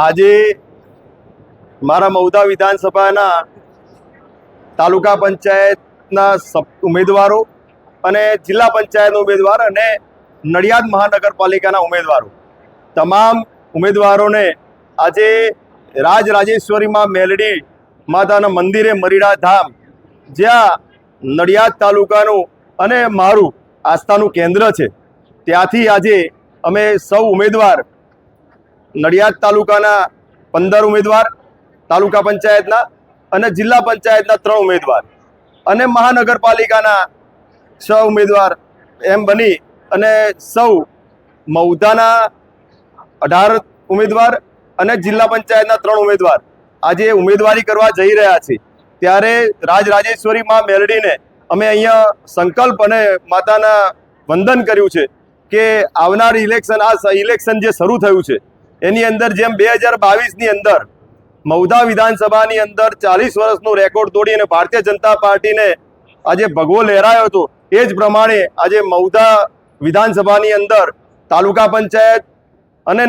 આજે મારા મહુધા વિધાનસભાના તાલુકા પંચાયતના ઉમેદવારો અને જિલ્લા પંચાયતના ઉમેદવાર અને નડિયાદ મહાનગરપાલિકાના ઉમેદવારો તમામ ઉમેદવારોને આજે રાજરાજેશ્વરીમાં મેલડી માતાના મંદિરે મરીડા ધામ જ્યાં નડિયાદ તાલુકાનું અને મારું આસ્થાનું કેન્દ્ર છે ત્યાંથી આજે અમે સૌ ઉમેદવાર નડિયાદ તાલુકાના 15 ઉમેદવાર તાલુકા પંચાયતના અને જિલ્લા પંચાયતના 3 ઉમેદવાર અને મહાનગરપાલિકાના 6 ઉમેદવાર એમ બની અને સૌ મહુધાના 18 ઉમેદવાર અને જિલ્લા પંચાયતના 3 ઉમેદવાર આજે ઉમેદવારી કરવા જઈ રહ્યા છે। ત્યારે રાજરાજેશ્વરી માં મેલડીને અમે અહીંયા સંકલ્પ અને માતાના વંદન કર્યું છે કે આવનાર ઇલેક્શન જે શરૂ થયું છે એની અંદર જેમ 2022ની અંદર મહુધા વિધાનસભાની અંદર 40 વર્ષનો રેકોર્ડ તોડીને ભારતીય જનતા પાર્ટીને આજે ભગવો લહેરાયો હતો એ જ પ્રમાણે આજે મહુધા વિધાનસભાની અંદર તાલુકા પંચાયત અને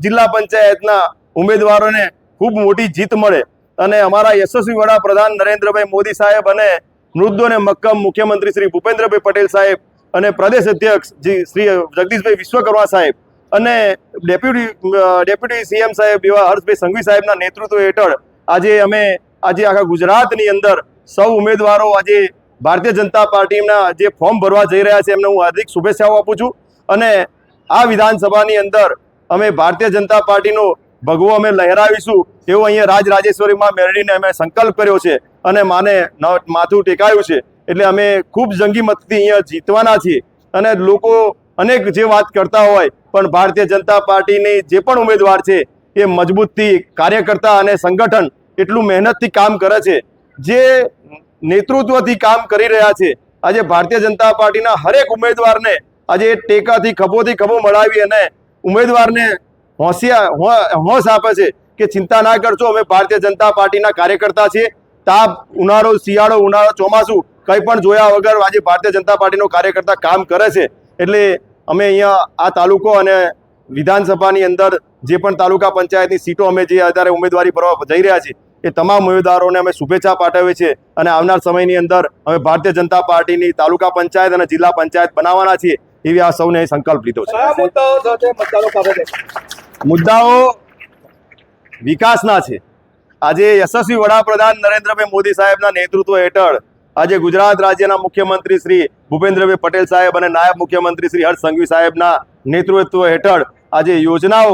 જિલ્લા પંચાયતના ઉમેદવારોને ખૂબ મોટી જીત મળે અને અમારા યશસ્વી વડાપ્રધાન નરેન્દ્રભાઈ મોદી સાહેબ અને મૃદુ અને મક્કમ મુખ્યમંત્રી શ્રી ભૂપેન્દ્રભાઈ પટેલ સાહેબ અને પ્રદેશ અધ્યક્ષ શ્રી જગદીશભાઈ વિશ્વકર્મા સાહેબ અને ડેપ્યુટી સીએમ સાહેબ એવા હર્ષભાઈ સંઘવી સાહેબના નેતૃત્વ હેઠળ આજે આખા ગુજરાતની અંદર સૌ ઉમેદવારો આજે ભારતીય જનતા પાર્ટીના જે ફોર્મ ભરવા જઈ રહ્યા છે એમને હું હાર્દિક શુભેચ્છાઓ આપું છું અને આ વિધાનસભાની અંદર અમે ભારતીય જનતા પાર્ટીનો ભગવો અમે લહેરાવીશું એવો અહીંયા રાજરાજેશ્વરીમાં મેળવીને અમે સંકલ્પ કર્યો છે અને માથું ટેકાયું છે એટલે અમે ખૂબ જંગી મતથી અહીંયા જીતવાના છીએ અને લોકો અનેક જે વાત કરતા હોય પણ ભારતીય જનતા પાર્ટીની જે પણ ઉમેદવાર છે એ મજબૂતથી કાર્યકર્તા અને સંગઠન એટલું મહેનતથી કામ કરે છે જે નેતૃત્વથી કામ કરી રહ્યા છે। આજે ભારતીય જનતા પાર્ટીના હરેક ઉમેદવારને આજે ટેકાથી ખભોથી ખભો મળાવી અને ઉમેદવારને હોશ આપે છે કે ચિંતા ના કરશો અમે ભારતીય જનતા પાર્ટીના કાર્યકર્તા છીએ। તાપ ઉનાળો શિયાળો ઉનાળો ચોમાસું કંઈ પણ જોયા વગર આજે ભારતીય જનતા પાર્ટીનો કાર્યકર્તા કામ કરે છે એટલે અમે અહીંયા આ તાલુકો અને વિધાનસભાની અંદર જે પણ તાલુકા પંચાયતની સીટો અમે જે અત્યારે ઉમેદવારી ભરવા જઈ રહ્યા છીએ એ તમામ ઉમેદવારોને અમે શુભેચ્છા પાઠવીએ છીએ અને આવનાર સમયની અંદર અમે ભારતીય જનતા પાર્ટીની તાલુકા પંચાયત અને જિલ્લા પંચાયત બનાવવાના છીએ એવી આ સૌને સંકલ્પ લીધો છે। મુદ્દાઓ વિકાસના છે। આજે યશસ્વી વડાપ્રધાન નરેન્દ્રભાઈ મોદી સાહેબના નેતૃત્વ હેઠળ આજે ગુજરાત રાજ્યના મુખ્યમંત્રી શ્રી ભૂપેન્દ્રભાઈ પટેલ સાહેબ અને નાયબ મુખ્યમંત્રી શ્રી હર્ષ સંઘવી સાહેબના નેતૃત્વ હેઠળ આજે યોજનાઓ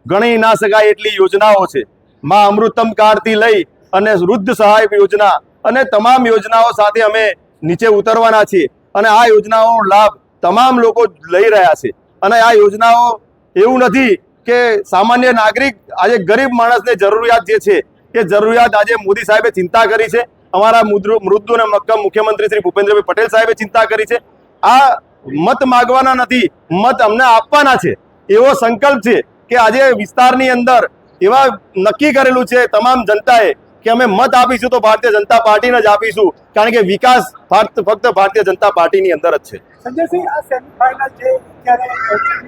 ગણી ના શકાય એટલી યોજનાઓ છે। માં અમૃતમ કાર્ડથી લઈ અને વૃદ્ધ સહાય યોજના અને તમામ યોજનાઓ સાથે અમે નીચે ઉતરવાના છીએ અને આ યોજનાઓનો લાભ તમામ લોકો લઈ રહ્યા છે અને આ યોજનાઓ એવું નથી કે સામાન્ય નાગરિક આજે ગરીબ માણસને જરૂરિયાત જે છે એ જરૂરિયાત આજે મોદી સાહેબે ચિંતા કરી છે। અમારા મૃદુ અને મક્કમ મુખ્યમંત્રી શ્રી ભૂપેન્દ્રભાઈ પટેલ સાહેબે ચિંતા કરી છે। આ મત માગવાના નથી, મત અમને આપવાના છે એવો સંકલ્પ છે કે આજે વિસ્તારની અંદર એવા નક્કી કરેલું છે તમામ જનતાએ કે અમે મત આપીશું તો ભારતીય જનતા પાર્ટીને જ આપીશું કારણ કે વિકાસ ફક્ત ભારતીય જનતા પાર્ટીની અંદર જ છે। સંજયસિંહ, આ સેમિફાઇનલ જે અત્યારે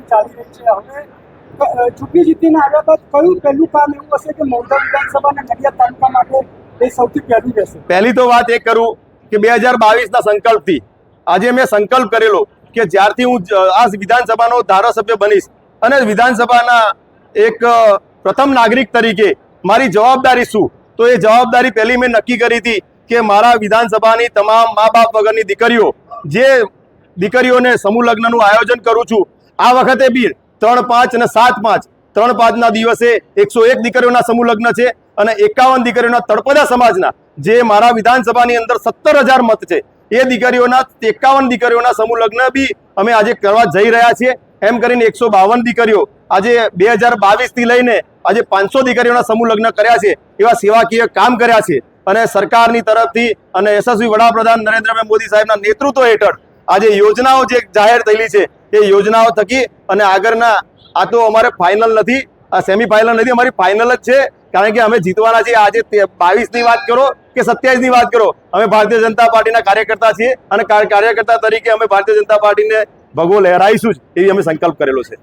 ચાલી રહી છે હવે ચૂંટણી જીતીને આવ્યા બાદ કયું પહેલું કામ એવું હશે કે મહુધા વિધાનસભા અને નડિયાદ તાલુકા માટે એ સૌથી પહેલું રહેશે? પહેલી તો વાત એ કરું કે 2022ના સંકલ્પથી આજે મેં સંકલ્પ કરેલો કે જ્યારથી હું આ વિધાનસભાનો ધારાસભ્ય બનીશ અને વિધાનસભાના એક પ્રથમ નાગરિક તરીકે મારી જવાબદારી શું તો એ જવાબદારી પહેલી મેં નક્કી કરી હતી કે મારા વિધાનસભાની તમામ મા બાપ વગરની દીકરીઓ જે દીકરીઓને સમૂહ લગ્નનું આયોજન કરું છું આ વખતે બી 3, 5 અને 7, 5 3-5ના દિવસે 101 દીકરીઓના સમૂહ લગ્ન છે અને 51 દીકરીઓના તળપદા સમાજના જે મારા વિધાનસભાની અંદર 17,000 મત છે એ દીકરીઓના 51 દીકરીઓના સમૂહ લગ્ન બી અમે આજે કરવા જઈ રહ્યા છીએ। એમ કરીને 152 દીકરીઓ આજે 2022થી લઈને આજે 500 દીકરીઓના સમૂહ લગ્ન કર્યા છે એવા સેવાકીય કામ કર્યા છે અને સરકારની તરફથી અને યશસ્વી વડાપ્રધાન નરેન્દ્રભાઈ મોદી સાહેબના નેતૃત્વ હેઠળ આજે યોજનાઓ જે જાહેર થયેલી છે એ યોજનાઓ થકી અને આગળના આ તો અમારે ફાઇનલ નથી, આ સેમિફાઇનલ નથી, અમારી ફાઇનલ જ છે કારણ કે અમે જીતવાના છીએ। આજે 22ની વાત કરો કે 27ની વાત કરો અમે ભારતીય જનતા પાર્ટીના કાર્યકર્તા છીએ અને કાર્યકર્તા તરીકે અમે ભારતીય જનતા પાર્ટીને ભગવો લહેરાઈશું જ એવી અમે સંકલ્પ કરેલો છે।